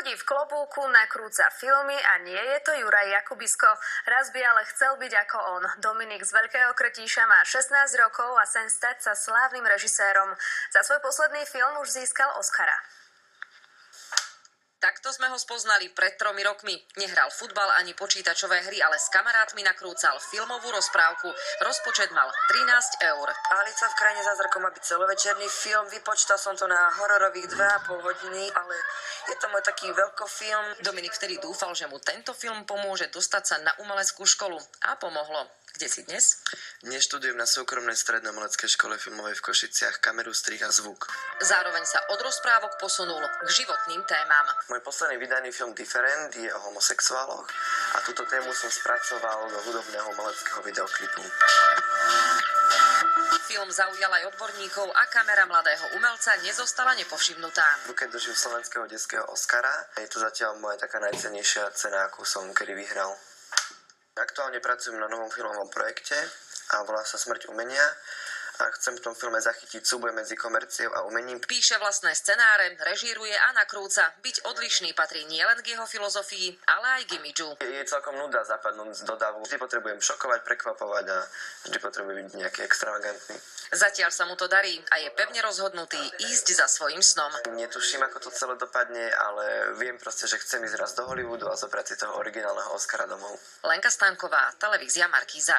Chodí v klobúku, nakrúca filmy a nie je to Juraj Jakubisko. Raz by ale chcel byť ako on. Dominik z Veľkého Krtíša má 16 rokov a sen stať sa slávnym režisérom. Za svoj posledný film už získal Oscara. Takto sme ho spoznali pred 3 rokmi. Nehral futbal ani počítačové hry, ale s kamarátmi nakrúcal filmovú rozprávku. Rozpočet mal 13 eur. Alica v krajine zázrakov má byť celovečerný film. Vypočítal som to na hororových 2,5 hodiny, ale je to môj taký veľkofilm. Dominik vtedy dúfal, že mu tento film pomôže dostať sa na umeleckú školu. A pomohlo. Kde si dnes? Dnes študujem na súkromnej strednomeleckej škole filmovej v Košiciach kameru, strih a zvuk. Zároveň sa od rozprávok posunul k životným témam. Môj posledný vydaný film Different je o homosexuáloch a túto tému som spracoval do hudobného umeleckého videoklipu. Film zaujal aj odborníkov a kamera mladého umelca nezostala nepovšimnutá. Keď dožijem slovenského detského Oscara, je to zatiaľ moja taká najcennejšia cena, akú som kedy vyhral. Aktuálne pracujem na novom filmovom projekte a volá sa Smrť umenia a chcem v tom filme zachytiť súboj medzi komerciou a umením. Píše vlastné scenáre, režíruje a nakrúca. Byť odlišný patrí nielen k jeho filozofii, ale aj k imidžu. Je celkom nuda zapadnúť do davu. Vždy potrebujem šokovať, prekvapovať a vždy potrebujem byť nejaký extravagantný. Zatiaľ sa mu to darí a je pevne rozhodnutý ísť za svojím snom. Netuším, ako to celé dopadne, ale viem proste, že chcem ísť raz do Hollywoodu a zobrať si toho originálneho Oscara domov. Lenka Stanková, televízia Markíza.